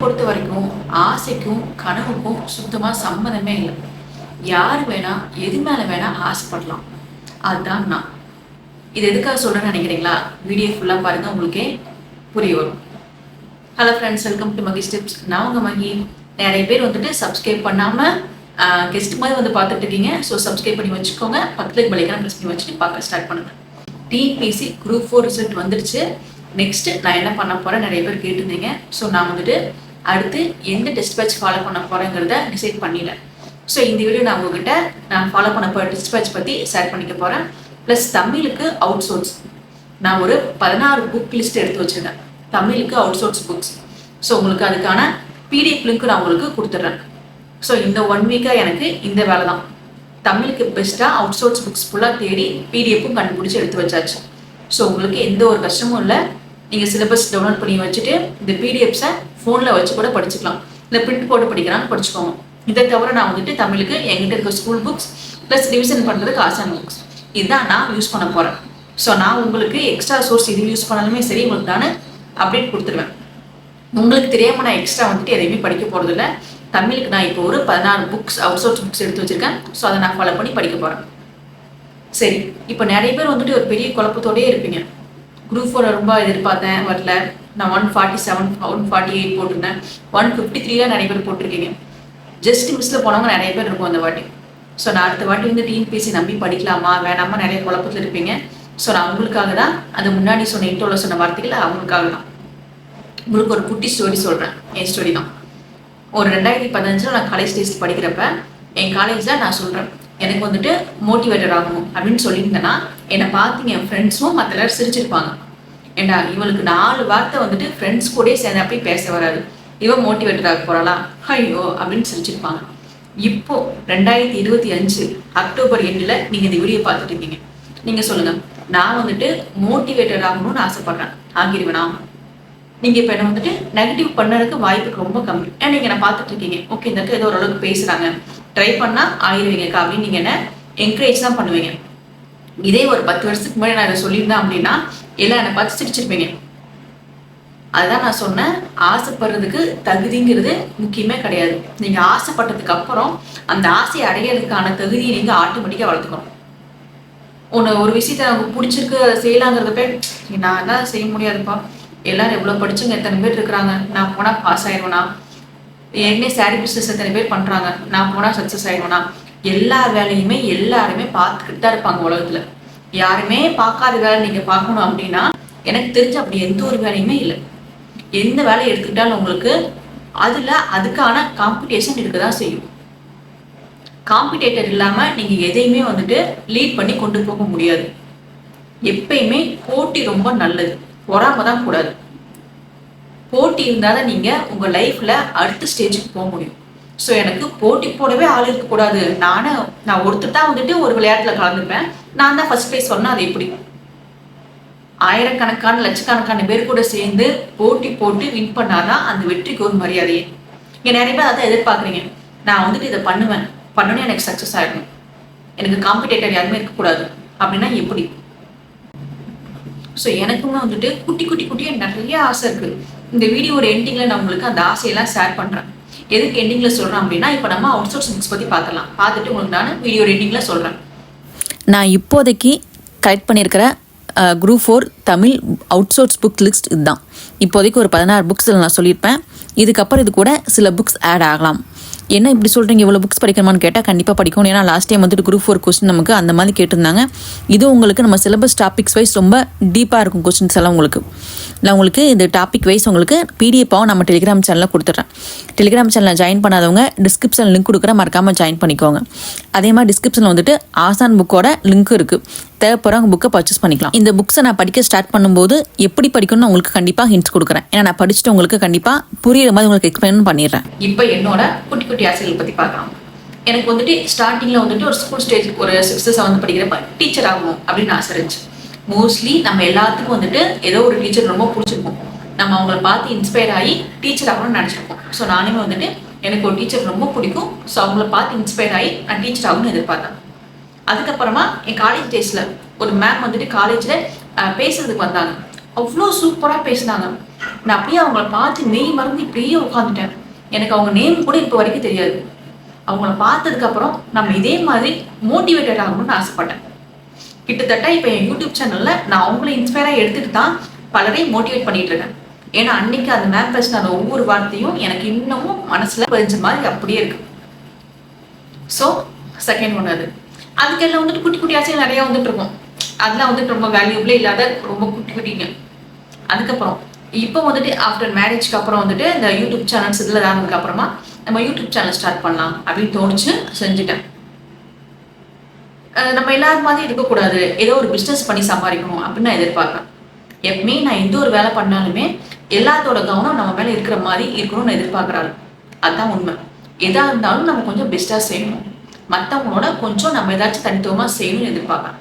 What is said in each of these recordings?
பொறுத்த வரைக்கும் ஆசைக்கும் கனவுக்கும் சுத்தமாக சம்மந்தமே இல்லை. யார் வேணா எது மேலே வேணா ஆசைப்படலாம். அதுதான் நான். இது எதுக்காக சொல்கிறேன்னு நினைக்கிறீங்களா? வீடியோ ஃபுல்லாக பாருங்கள், உங்களுக்கே புரிய வரும். Hello friends, welcome to Magi tips. நான் உங்கள் மகி. நிறைய பேர் சப்ஸ்கிரைப் பண்ணாமல் கெஸ்ட் மாதிரி பார்த்துட்டு இருக்கீங்க. ஸோ சப்ஸ்கிரைப் பண்ணி வச்சுக்கோங்க. பக்கத்துக்கு பெல்லைக்கான ப்ரெஸ் பண்ணி வச்சுட்டு பார்க்க ஸ்டார்ட் பண்ணுங்கள். டிஎன்பிஎஸ்சி குரூப் 4 ரிசல்ட் வந்துடுச்சு. நெக்ஸ்ட்டு நான் என்ன பண்ண போகிறேன் நிறைய பேர் கேட்டிருந்தீங்க. ஸோ நான் அடுத்து எந்த டெஸ்ட் பேட்ச் ஃபாலோ பண்ண போகிறேங்கிறத டிசைட் பண்ணிடல. ஸோ இந்த வீடியோ நான் உங்ககிட்ட ஃபாலோ பண்ண போகிற டெஸ்ட் பேட்ச் பற்றி ஷேர் பண்ணிக்க போகிறேன். ப்ளஸ் தமிழுக்கு அவுட் சோர்ஸ் நான் ஒரு 16 புக் லிஸ்ட் எடுத்து வச்சுருக்கேன். தமிழுக்கு அவுட் சோர்ஸ் புக்ஸ். ஸோ உங்களுக்கு அதுக்கான பிடிஎஃப் லிங்க் நான் உங்களுக்கு கொடுத்துட்றேன். ஸோ இந்த 1 வீக்காக எனக்கு இந்த வேலை தான். தமிழுக்கு பெஸ்ட்டாக அவுட் சோர்ஸ் புக்ஸ் ஃபுல்லாக தேடி பிடிஎஃப்பும் கண்டுபிடிச்சி எடுத்து வச்சாச்சு. ஸோ உங்களுக்கு எந்த ஒரு கஷ்டமும் இல்லை. நீங்கள் சிலபஸ் டவுன்லோட் பண்ணி வச்சுட்டு இந்த பிடிஎஃப்ஸை ஃபோனில் வச்சு கூட படிச்சுக்கலாம். இல்லை பிரிண்ட் போட்டு படிக்கிறான்னு படிச்சுக்கோங்க. இதை தவிர நான் தமிழுக்கு எங்கிட்ட இருக்க ஸ்கூல் புக்ஸ் ப்ளஸ் ரிவிஷன் பண்ணுறதுக்கு ஆசான் புக்ஸ் இதுதான் நான் யூஸ் பண்ண போகிறேன். ஸோ நான் உங்களுக்கு எக்ஸ்ட்ரா சோர்ஸ் இது யூஸ் பண்ணாலுமே சரி, உங்களுக்கு நான் அப்டேட் கொடுத்துருவேன். உங்களுக்கு தெரியாமல் நான் எக்ஸ்ட்ரா எதையுமே படிக்க போகிறதில்ல. தமிழுக்கு நான் இப்போ ஒரு 16 புக்ஸ் அவுட் சோர்ஸ் புக்ஸ் எடுத்து வச்சுருக்கேன். ஸோ அதை நான் ஃபாலோ பண்ணி படிக்க போகிறேன். சரி, இப்போ நிறைய பேர் ஒரு பெரிய குழப்பத்தோடயே இருப்பீங்க. குரூப் 4 ரொம்ப எதிர்பார்த்தேன், வரல. நான் 147 148 போட்டிருந்தேன். 153 நிறைய பேர் போட்டிருக்கீங்க. ஜஸ்ட் மிஸ்ஸில் போனவங்க நிறைய பேர் இருக்கும் அந்த வாட்டி. ஸோ நான் அடுத்த வாட்டி டிஎன்பிஎஸ்சி நம்பி படிக்கலாமா வேணாமா நிறைய குழப்பத்தில் இருப்பீங்க. ஸோ நான் உங்களுக்காக தான் அது முன்னாடி சொன்ன இன்ட்ரோவில் சொன்ன வார்த்தைகள் அவங்களுக்காக தான். உங்களுக்கு ஒரு குட்டி ஸ்டோரி சொல்கிறேன். என் ஸ்டோரி தான். ஒரு 2015 நான் காலேஜ் டேஸ்ட் படிக்கிறப்ப என் காலேஜில் நான் சொல்கிறேன், எனக்கு மோட்டிவேட்டர் ஆகணும் அப்படின்னு சொல்லியிருந்தேன்னா என்னை பார்த்து என் ஃப்ரெண்ட்ஸும் மற்ற எல்லாரும் சிரிச்சிருப்பாங்க. ஏண்டா இவளுக்கு 4 வார்த்தை ஃப்ரெண்ட்ஸ் கூட சேர்ந்து அப்படி பேச வராது, இவன் மோட்டிவேட்டர் ஆக போகிறாளா ஐயோ அப்படின்னு சிரிச்சிருப்பாங்க. இப்போ 2025 அக்டோபர் 8 நீங்கள் இந்த வீடியோ பார்த்துட்டு இருக்கீங்க. நீங்கள் சொல்லுங்கள், நான் மோட்டிவேட்டர் ஆகணும்னு ஆசைப்பட்றேன், ஆகிடுவேனா? நீங்கள் இப்போ என்ன நெகட்டிவ் பண்ணறதுக்கு வாய்ப்பு ரொம்ப கம்மி. ஏன்னா நீங்கள் என்ன பார்த்துட்டு இருக்கீங்க, ஓகே இந்த இடத்துல ஏதோ ஓரளவுக்கு பேசுகிறாங்க, ட்ரை பண்ணால் ஆயிடுவீங்கக்கா அப்படின்னு நீங்கள் என்ன என்கரேஜ் தான் பண்ணுவீங்க. இதே ஒரு 10 வருஷத்துக்கு முன்னாடி நான் இதை சொல்லியிருந்தேன் அப்படின்னா எல்லாம் என்னை பார்த்து சிரிச்சிருப்பீங்க. அதுதான் நான் சொன்னேன், ஆசைப்படுறதுக்கு தகுதிங்கிறது முக்கியமே கிடையாது. நீங்கள் ஆசைப்பட்டதுக்கு அப்புறம் அந்த ஆசையை அடையிறதுக்கான தகுதியை நீங்கள் ஆட்டோமேட்டிக்காக வளர்த்துக்கணும். ஒரு விஷயத்த நமக்கு பிடிச்சிருக்கு அதை செய்யலாங்கிறத போய் நான் என்ன செய்ய முடியாதுப்பா, எல்லாரும் எவ்வளோ படிச்சுங்க எத்தனை பேர் இருக்கிறாங்க, நான் போனால் பாஸ் ஆயிடுவேனா, ஏற்கனவே சாரி பிஸ்னஸ் எத்தனை பேர் பண்ணுறாங்க, நான் போனால் சக்ஸஸ் ஆயிடுவேனா, எல்லா வேலையுமே எல்லாருமே பார்த்துக்கிட்டு தான் இருப்பாங்க உலகத்தில். யாருமே பார்க்காத வேலை நீங்கள் பார்க்கணும் அப்படின்னா எனக்கு தெரிஞ்ச அப்படி எந்த ஒரு வேலையுமே இல்லை. எந்த வேலையை எடுத்துக்கிட்டாலும் உங்களுக்கு அதில் அதுக்கான காம்படிஷன் இருக்க தான் செய்யும். காம்படிட்டர் இல்லாமல் நீங்கள் எதையுமே லீட் பண்ணி கொண்டு போக முடியாது. எப்பயுமே போட்டி ரொம்ப நல்லது, பொறாம தான் கூடாது. போட்டி இருந்தால் தான் நீங்கள் உங்கள் லைஃப்பில் அடுத்த ஸ்டேஜுக்கு போக முடியும். ஸோ எனக்கு போட்டி போடவே ஆள் இருக்கக்கூடாது, நான் ஒருத்தர் தான் ஒரு விளையாட்டில் கலந்துப்பேன், நான் தான் ஃபர்ஸ்ட் ப்ரைஸ் சொன்னேன். அது எப்படி? ஆயிரக்கணக்கான லட்சக்கணக்கான பேர் கூட சேர்ந்து போட்டி போட்டு வின் பண்ணாதான் அந்த வெற்றிக்கு ஒரு மரியாதையே. இங்கே நிறைய பேர் அதான் எதிர்பார்க்குறீங்க, நான் இதை பண்ணணும்னு எனக்கு சக்ஸஸ் ஆகிடணும், எனக்கு காம்படிட்டர் யாருமே இருக்கக்கூடாது அப்படின்னா எப்படி? ஸோ எனக்குமே குட்டி குட்டி குட்டியாக நிறைய ஆசை இருக்குது. இந்த வீடியோட எண்டிங்கில் நான் உங்களுக்கு அந்த ஆசையெல்லாம் ஷேர் பண்ணுறேன். எதுக்கு எண்டிங்கில் சொல்கிறேன் அப்படின்னா, இப்போ நம்ம அவுட் சோர்ஸ் புக்ஸ் பற்றி பார்க்கலாம். பார்த்துட்டு உங்களுக்கு நான் வீடியோட எண்டிங்கில் சொல்கிறேன். நான் இப்போதைக்கு கலெக்ட் பண்ணியிருக்கிற group 4 Tamil out source book list இதுதான். இப்போதைக்கு ஒரு 16 புக்ஸில் நான் சொல்லியிருப்பேன். இதுக்கப்புறம் இது கூட சில புக்ஸ் ஆட் ஆகலாம். என்ன இப்படி சொல்கிறீங்க, இவ்வளோ புக்ஸ் படிக்கணுமான்னு கேட்டால் கண்டிப்பாக படிக்கணும். ஏன்னா லாஸ்ட் டைம் குரூப் 4 கொஸ்டின் நமக்கு அந்த மாதிரி கேட்டிருந்தாங்க. இது உங்களுக்கு நம்ம சிலபஸ் டாபிக்ஸ் வைஸ் ரொம்ப டீப்பாக இருக்கும் கொஸ்டின்ஸ் எல்லாம். நான் உங்களுக்கு இந்த டாபிக் வைஸ் உங்களுக்கு பிடிஎஃபாகவும் நம்ம டெலிகிராம் சேனலில் கொடுத்துட்றேன். டெலிகிராம் சேனலில் ஜாயின் பண்ணாதவங்க டிஸ்கிரிப்ஷனில் லிங்க் கொடுக்குற, மறக்காமல் ஜாயின் பண்ணிக்கோங்க. அதே மாதிரி டிஸ்கிரிப்ஷனில் ஆசான் புக்கோட லிங்க் இருக்குது, தேவைப்படுறவங்க புக்கை பர்ச்சேஸ் பண்ணிக்கலாம். இந்த புக்ஸை நான் படிக்க ஸ்டார்ட் பண்ணும்போது எப்படி படிக்கணும்னு உங்களுக்கு கண்டிப்பாக ஹிண்ட்ஸ் கொடுக்குறேன். ஏன்னா நான் படிச்சுட்டு உங்களுக்கு கண்டிப்பாக புரியுற மாதிரி உங்களுக்கு எக்ஸ்பிளைன் பண்ணிடுறேன். இப்போ என்னோட குட்டி குட்டி ஆசைகள் பற்றி பார்க்கலாம். எனக்கு ஸ்டார்டிங்கில் ஒரு ஸ்கூல் ஸ்டேஜ் ஒரு 6th 7th படிக்கிறப்ப டீச்சர் ஆகணும் அப்படின்னு ஆசை இருந்துச்சு. மோஸ்ட்லி நம்ம எல்லாத்துக்கும் ஏதோ ஒரு டீச்சர் ரொம்ப பிடிச்சிருக்கும், நம்ம அவங்கள பார்த்து இன்ஸ்பயர் ஆகி டீச்சர் ஆகணும்னு நினச்சிருப்போம். ஸோ நானுமே எனக்கு ஒரு டீச்சர் ரொம்ப பிடிக்கும். ஸோ அவங்கள பார்த்து இன்ஸ்பயர் ஆகி நான் டீச்சர் ஆகணும்னு எதிர்பார்த்தேன். அதுக்கப்புறமா என் காலேஜ் டேஸில் ஒரு மேம் காலேஜில் பேசுறதுக்கு வந்தாங்க. அவ்வளோ சூப்பராக பேசினாங்க. நான் அப்படியே அவங்கள பார்த்து மெய் மறந்து இப்படியே உட்காந்துட்டேன். எனக்கு அவங்க நேம் கூட இப்போ வரைக்கும் தெரியாது. அவங்கள பார்த்ததுக்கப்புறம் நம்ம இதே மாதிரி மோட்டிவேட்டட் ஆகணும்னு ஆசைப்பட்டேன். கிட்டத்தட்ட இப்போ என் யூடியூப் சேனலில் நான் அவங்கள இன்ஸ்பயராக எடுத்துகிட்டு தான் பலரையும் மோட்டிவேட் பண்ணிட்டு இருக்கேன். ஏன்னா அன்னைக்கு அந்த மேம் பேசின அந்த ஒவ்வொரு வார்த்தையும் எனக்கு இன்னமும் மனசில் பதிஞ்ச மாதிரி அப்படியே இருக்கு. ஸோ செகண்ட் ஒன்று அதுக்கெல்லாம் வந்துட்டு குட்டி குட்டி ஆசைகள் நிறையா வந்துட்டு இருக்கும். அதெல்லாம் வந்துட்டு ரொம்ப வேல்யூபிளே இல்லாத ரொம்ப குட்டி குட்டிங்க. அதுக்கப்புறம் இப்போ வந்துட்டு ஆஃப்டர் மேரேஜ்க்கு அப்புறம் வந்துட்டு இந்த யூடியூப் சேனல்ஸ் இதில் ஆனதுக்கு அப்புறமா நம்ம யூடியூப் சேனல் ஸ்டார்ட் பண்ணலாம் அப்படின்னு தோணுச்சு, செஞ்சுட்டேன். நம்ம எல்லாரும் மாதிரி இருக்கக்கூடாது, ஏதோ ஒரு பிஸ்னஸ் பண்ணி சம்பாதிக்கணும் அப்படின்னு நான் எதிர்பார்ப்பேன். எப்பவுமே நான் எந்த ஒரு வேலை பண்ணாலுமே எல்லாத்தோட கவனம் நம்ம மேலே இருக்கிற மாதிரி இருக்கணும்னு எதிர்பார்க்குறாரு. அதுதான் உண்மை. எதாக இருந்தாலும் நம்ம கொஞ்சம் பெஸ்ட்டாக செய்யணும், மற்றவங்களோட கொஞ்சம் நம்ம ஏதாச்சும் தனித்துவமாக செய்யணும்னு எதிர்பார்ப்பேன்.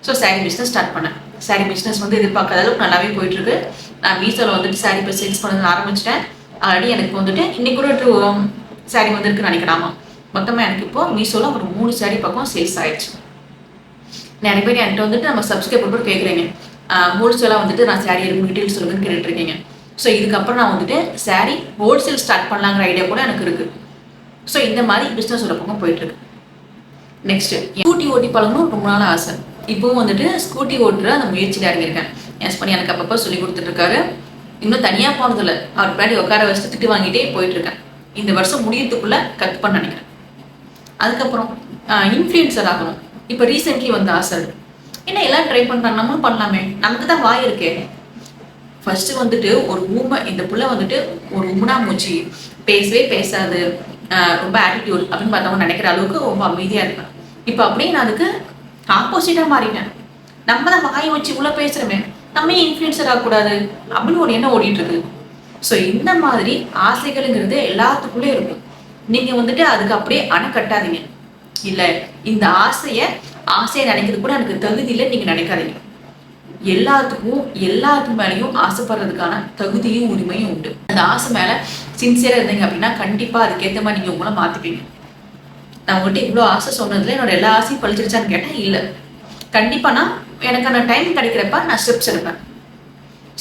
ஸோ சாரீ பிஸ்னஸ் ஸ்டார்ட் பண்ணேன். சாரீ பிஸ்னஸ் வந்து எதிர்பார்க்காத அளவுக்கு நல்லாவே போயிட்டுருக்கு. நான் மீஷோவில் வந்துட்டு சாரீ இப்போ சேல்ஸ் பண்ண ஆரம்பிச்சிட்டேன். ஆல்ரெடி எனக்கு வந்துட்டு இன்னைக்கு கூட 2 சாரீ வந்துருக்குன்னு நினைக்கிறாமா. மொத்தமாக எனக்கு இப்போ மீஷோவில் ஒரு 3 சாரீ பக்கம் சேல்ஸ் ஆயிடுச்சு. நிறைய பேர் என்கிட்ட வந்துட்டு நம்ம சப்ஸ்கிரைப் பண்ணி கேட்குறீங்க, ஹோல்சேலாக வந்துட்டு நான் சாரீ இருக்கும் டீட்டெயில்ஸ் சொல்லுங்கன்னு கேட்டுருக்கீங்க. ஸோ இதுக்கப்புறம் நான் வந்துட்டு சாரீ ஹோல்சேல் ஸ்டார்ட் பண்ணலாங்கிற ஐடியா கூட எனக்கு இருக்குது. ஸோ இந்த மாதிரி பிஸ்னஸ் ஒரு பக்கம் போயிட்டுருக்கு. நெக்ஸ்ட்டு ஸ்கூட்டி ஓட்டி பழகணும் ரொம்ப நாள் ஆசை. இப்போவும் வந்துட்டு ஸ்கூட்டி ஓட்டுற அந்த முயற்சியில் இறங்கியிருக்கேன். எஸ் பண்ணி எனக்கு அப்பப்போ சொல்லி கொடுத்துட்ருக்காரு. இன்னும் தனியாக போனதில்லை, அவர் பின்னாடி உட்கார வச்சு திட்டு வாங்கிட்டே போயிட்டுருக்கேன். இந்த வருஷம் முடியறதுக்குள்ளே கற்றுப்பண்ண நினைக்கிறேன். அதுக்கப்புறம் இன்ஃப்ளூயன்சர் ஆகணும். இப்போ ரீசெண்ட்லி வந்த ஆசை. என்ன எல்லாம் ட்ரை பண்ணுறாங்க, நம்மளும் பண்ணலாமே, நமக்கு தான் வாய் இருக்கே. ஃபர்ஸ்ட்டு வந்துட்டு ஒரு ஊமை, இந்த புள்ள வந்துட்டு ஒரு உமனா மூச்சு, பேசவே பேசாது, ரொம்ப ஆட்டிடியூட் அப்படின்னு பார்த்தவங்க நினைக்கிற அளவுக்கு ரொம்ப அமைதியாக இருப்பேன். இப்போ அப்படியே நான் அதுக்கு ஆப்போசிட்டாக மாறிட்டேன். நம்ம தான் வாயை வச்சு இவ்வளோ பேசுகிறோமே, நம்ம ஏன் இன்ஃப்ளூயன்சர் ஆகக்கூடாது அப்படின்னு ஒரு எண்ணம் ஓடிட்டு இருக்கு. ஸோ இந்த மாதிரி ஆசைகள்ங்கிறது எல்லாத்துக்குள்ளே இருக்கும். நீங்கள் வந்துட்டு அதுக்கு அப்படியே அணை கட்டாதீங்க. இல்லை இந்த ஆசையை நினைக்கிறது கூட எனக்கு தகுதி இல்லைன்னு நீங்கள் நினைக்காதீங்க. எல்லாத்துக்கு மேலேயும் ஆசைப்படுறதுக்கான தகுதியும் உரிமையும் உண்டு. அந்த ஆசை மேலே சின்சியராக இருந்தீங்க அப்படின்னா கண்டிப்பாக அதுக்கேற்ற மாதிரி நீங்கள் உங்களை மாற்றிப்பீங்க. நான் உங்கள்கிட்ட இவ்வளோ ஆசை சொன்னதுல என்னோட எல்லா ஆசையும் பழிச்சிருச்சான்னு கேட்டேன், இல்லை. கண்டிப்பாக நான் எனக்கான டைம் கிடைக்கிறப்ப நான் ஸ்டெப்ஸ் எடுப்பேன்.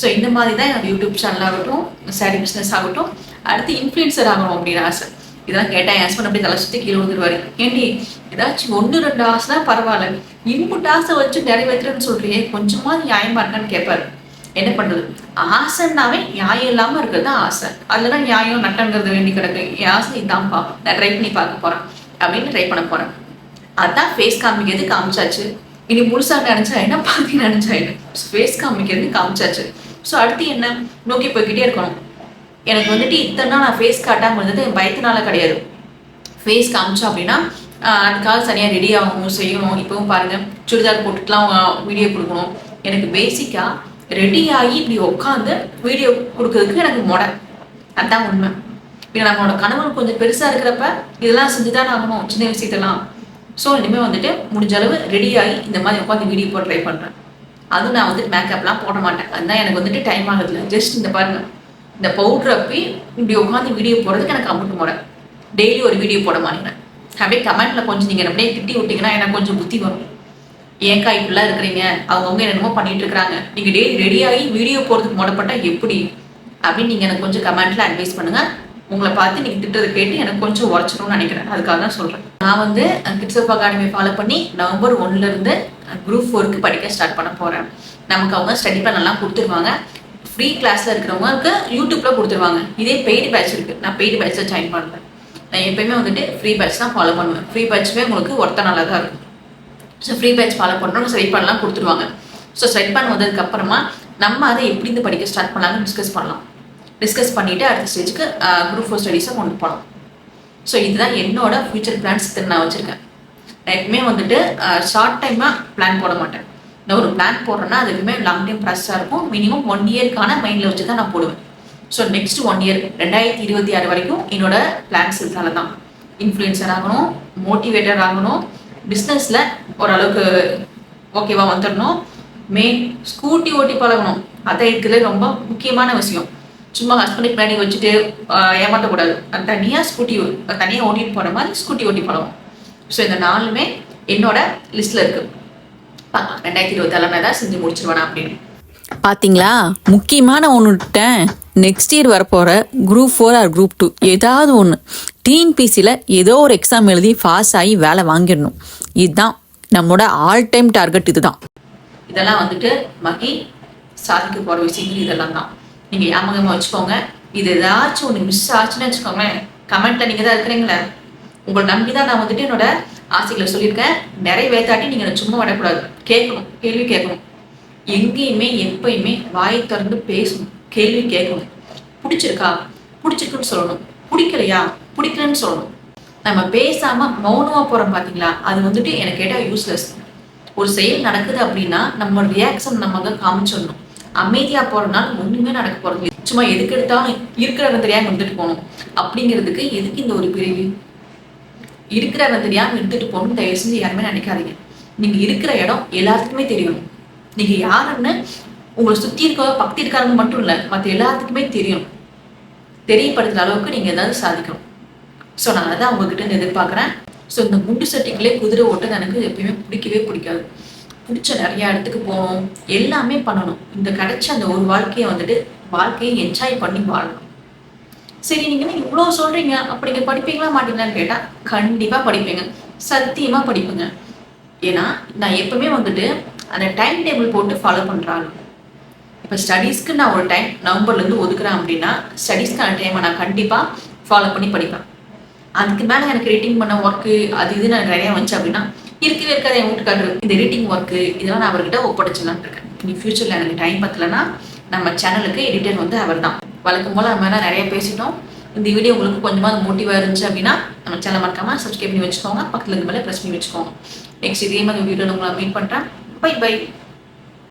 ஸோ இந்த மாதிரி தான் என்னோட யூடியூப் சேனல் ஆகட்டும், சாரீ பிஸ்னஸ் ஆகட்டும், அடுத்து இன்ஃப்ளூயன்சர் ஆகணும் அப்படின்னு ஆசை. இதெல்லாம் கேட்டேன் என் ஹஸ்பண்ட் அப்படி தலை சுற்றி கீழே விழுந்துருவாரு. ஏண்டி ஏதாச்சும் 1-2 ஆசை தான் பரவாயில்ல, இன்புட் ஆசை வச்சு நிறைவேற்றுறேன்னு சொல்றியே, கொஞ்சமாவது நியாயமா இருக்கான்னு கேட்பாரு. என்ன பண்ணுறது, ஆசைன்னாவே நியாயம் இல்லாமல் இருக்கிறது தான் ஆசை. அதுலதான் நியாயம் நட்டங்கிறது வேண்டி கிடக்கு. என் ஆசை இதான்ப்பா, நான் ட்ரை பண்ணி பார்க்க போகிறேன் அப்படின்னு ட்ரை பண்ண போகிறேன். அதான் ஃபேஸ் காமிக்கிறது காமிச்சாச்சு. இனி முழுசா நினைச்சா என்ன, பாதி நினைச்சா என்ன, ஃபேஸ் காமிக்கிறது காமிச்சாச்சு. ஸோ அடுத்து என்ன நோக்கி போய்கிட்டே இருக்கணும். எனக்கு வந்துட்டு இத்தனை நாள் நான் ஃபேஸ் காட்டாமல் இருந்தது என் பயத்தினால கிடையாது. ஃபேஸ் காமிச்சோம் அப்படின்னா அதுக்காக சரியாக ரெடி ஆகணும், செய்யணும். இப்போவும் பாருங்கள், சுடிதார் போட்டுட்டுலாம் வீடியோ கொடுக்கணும். எனக்கு பேசிக்காக ரெடி ஆகி இப்படி உட்காந்து வீடியோ கொடுக்கறதுக்கு எனக்கு அதுதான் உண்மை. இப்போ நம்மளோட கனவு கொஞ்சம் பெருசாக இருக்கிறப்ப இதெல்லாம் செஞ்சு தான் ஆகணும், சின்ன விஷயத்தெல்லாம். ஸோ இனிமேல் வந்துட்டு முடிஞ்ச அளவு ரெடியாகி இந்த மாதிரி உட்காந்து வீடியோ போட ட்ரை பண்ணுறேன். அதுவும் நான் வந்துட்டு மேக்கப்லாம் போட மாட்டேன். அதுதான் எனக்கு வந்துட்டு டைம் ஆகுதுல. ஜஸ்ட் இந்த பாருங்கள், இந்த பவுட்ரு அப்பி இப்படி உட்காந்து வீடியோ போடுறதுக்கு எனக்கு அமௌண்ட் போட டெய்லி ஒரு வீடியோ போட மாட்டேன். அப்படியே கமெண்ட்டில் கொஞ்சம் நீங்கள் அப்படியே திட்டி விட்டிங்கன்னா எனக்கு கொஞ்சம் புத்தி வரும். ஏன்க்கா இப்படிலாம் இருக்கிறீங்க, அவங்கவுங்க என்னமோ பண்ணிட்டு இருக்கிறாங்க, நீங்கள் டெய்லி ரெடியாகி வீடியோ போடுறதுக்கு முடப்பட்டால் எப்படி அப்படின்னு நீங்கள் எனக்கு கொஞ்சம் கமெண்ட்டில் அட்வைஸ் பண்ணுங்கள். உங்களை பார்த்து நீங்கள் திட்டத்தை கேட்டு எனக்கு கொஞ்சம் உடச்சிடும்னு நினைக்கிறேன். அதுக்காக தான் சொல்கிறேன். நான் வந்து கிட்ஸ் ஆஃப் அகாடமி ஃபாலோ பண்ணி நவம்பர் 1 குரூப் 4க்கு படிக்க ஸ்டார்ட் பண்ண போகிறேன். நமக்கு அவங்க ஸ்டடி பிளான் எல்லாம் கொடுத்துருவாங்க. ஃப்ரீ கிளாஸில் இருக்கிறவங்களுக்கு யூடியூப்பில் கொடுத்துருவாங்க. இதே பெய்டு பேட்ச் இருக்குது, நான் பெய்டு பேட்சில் ஜாயின் பண்ணுறேன். நான் எப்போயுமே வந்துட்டு ஃப்ரீ பேட்ச் தான் ஃபாலோ பண்ணுவேன். ஃப்ரீ பேட்சுமே உங்களுக்கு ஒருத்த நல்லா தான் இருக்கும். ஸோ ஃப்ரீ பேட்ச் ஃபாலோ பண்ணுறோம், செலக்ட் பண்ணலாம் கொடுத்துருவாங்க. ஸோ செலக்ட் பண்ண வந்ததுக்கப்புறமா நம்ம அதை எப்படி இருந்து படிக்க ஸ்டார்ட் பண்ணலாம்னு டிஸ்கஸ் பண்ணிவிட்டு அடுத்த ஸ்டேஜுக்கு குரூப் 4 ஸ்டடீஸை கொண்டு போகலாம். ஸோ இதுதான் என்னோட ஃபியூச்சர் பிளான்ஸ் நான் வச்சுருக்கேன். நான் எப்பவுமே வந்துட்டு ஷார்ட் டைமாக பிளான் போட மாட்டேன். நான் ஒரு பிளான் போடுறேன்னா அது எப்பவுமே லாங் டைம் ப்ராசஸாக இருக்கும். மினிமம் 1 இயர்க்கான மைண்டில் வச்சு தான் நான் போடுவேன். ஸோ நெக்ஸ்ட் 1 இயர் 2026 வரைக்கும் என்னோட பிளான்ஸ் இதனால தான். இன்ஃப்ளூயன்சர் ஆகணும், மோட்டிவேட்டர் ஆகணும், பிஸ்னஸில் ஓரளவுக்கு ஓகேவா வந்துடணும், மெயின் ஸ்கூட்டி ஓட்டி பழகணும். அதான் இருக்கிறது ரொம்ப முக்கியமான விஷயம். சும்மா ஹஸ்பண்டுக்கு பின்னாடி வச்சுட்டு ஏமாற்றக்கூடாது. தனியாக ஓட்டிட்டு போகிற மாதிரி ஸ்கூட்டி ஓட்டி பழகும். ஸோ இந்த 4மே என்னோட லிஸ்ட்டில் இருக்குது. 2026 ஏதாவது செஞ்சு முடிச்சிருவேனா அப்படின்னு. பார்த்தீங்களா, முக்கியமான ஒன்றுட்டேன். நெக்ஸ்ட் இயர் வரப்போகிற குரூப் 4 ஆர் குரூப் 2 ஏதாவது ஒன்று டிஎன்பிசியில் ஏதோ ஒரு எக்ஸாம் எழுதி பாஸ் ஆகி வேலை வாங்கிடணும். இதுதான் நம்மளோட ஆல் டைம் டார்கெட். இதுதான். இதெல்லாம் வந்துட்டு மகி சாதிக்க போகிற விஷயங்கள் இதெல்லாம் தான். நீங்கள் ஞாபகமாக வச்சுக்கோங்க. இது ஏதாச்சும் ஒன்று மிஸ் ஆச்சுன்னு வச்சுக்கோங்களேன், கமெண்ட்டில் நீங்கள் தான் இருக்கிறீங்களே, உங்களை நம்பி தான் நான் வந்துட்டு என்னோட ஆசைகளை சொல்லியிருக்கேன். நிறைவேற்றாட்டி நீங்கள் சும்மா விடக்கூடாது, கேட்கணும், கேள்வி கேட்கணும். எங்கேயுமே எப்பயுமே வாய் திறந்து பேசணும், கேள்வி கேட்கணும். பிடிச்சிருக்கா, பிடிச்சிருக்குன்னு சொல்லணும். பிடிக்கலையா, பிடிக்கலன்னு சொல்லணும். நம்ம பேசாம மௌனமா போறோம் பாத்தீங்களா, அது வந்துட்டு எனக்கு கேட்டா யூஸ்லெஸ். ஒரு செயல் நடக்குது அப்படின்னா நம்ம ரியாக்ஷன் நம்ம தான் காமிச்சிடணும். அமைதியா போறதுனால ஒண்ணுமே நடக்க போறது. சும்மா எதுக்கு எடுத்தாலும் இருக்கிறவங்க தெரியாம வந்துட்டு போகணும் அப்படிங்கிறதுக்கு எதுக்கு இந்த ஒரு பிரிவு? இருக்கிறவங்க தெரியாம எடுத்துட்டு போகணும் தயவு செஞ்சு யாருமே நினைக்காதீங்க. நீங்க இருக்கிற இடம் எல்லாத்துக்குமே தெரியணும். நீங்க யாருன்னு உங்களை சுத்தி இருக்க பக்கத்து இருக்காங்க மட்டும் இல்ல, மற்ற எல்லாத்துக்குமே தெரியும். தெரியப்படுத்துற அளவுக்கு நீங்க ஏதாவது சாதிக்கணும். ஸோ நான் அதான் உங்ககிட்ட எதிர்பார்க்குறேன். ஸோ இந்த குண்டு சட்டிகளே குதிரை ஓட்டது எனக்கு எப்பயுமே பிடிக்கவே பிடிக்காது. பிடிச்ச நிறைய இடத்துக்கு போகணும், எல்லாமே பண்ணணும். இந்த கிடைச்ச அந்த ஒரு வாழ்க்கையை வந்துட்டு வாழ்க்கையை என்ஜாய் பண்ணி வாழணும். சரி, நீங்க இவ்வளோ சொல்றீங்க, அப்ப நீங்க படிப்பீங்களா மாட்டீங்களான்னு கேட்டா கண்டிப்பா படிப்பீங்க, சத்தியமா படிப்பீங்க. ஏன்னா நான் எப்பவுமே வந்துட்டு அந்த டைம் டேபிள் போட்டு ஃபாலோ பண்றாங்க. இப்போ ஸ்டடீஸ்க்கு நான் ஒரு டைம் நவம்பர்லேருந்து ஒதுக்குறேன் அப்படின்னா ஸ்டடீஸ்க்கான டைமை நான் கண்டிப்பாக ஃபாலோ பண்ணி படிப்பேன். அதுக்கு மேலே எனக்கு எடிட்டிங் பண்ண ஒர்க்கு அது இது நான் நிறையா வந்துச்சு அப்படின்னா இருக்கவே இருக்காது என் வீட்டுக்காரரு. இந்த எடிட்டிங் ஒர்க்கு இதெல்லாம் நான் அவர்கிட்ட ஒப்படைச்சலான்னு இருக்கேன். நீ ஃபியூச்சரில் எனக்கு டைம் பத்தலைன்னா நம்ம சேனலுக்கு எடிட்டர் வந்து அவர் தான். வழக்கம் போல் நம்ம நிறைய பேசிட்டோம். இந்த வீடியோ உங்களுக்கு கொஞ்சமாக மோட்டிவாக இருந்துச்சு அப்படின்னா நம்ம சேனல் மறக்காமல் சப்ஸ்கிரைப் பண்ணி வச்சுக்கோங்க, பக்கத்தில் இருக்க மேலே ப்ரெஸ் பண்ணி வச்சுக்கோங்க. நெக்ஸ்ட் இதே மாதிரி வீடியோ உங்களை மீட் பண்ணுறேன். Bye by.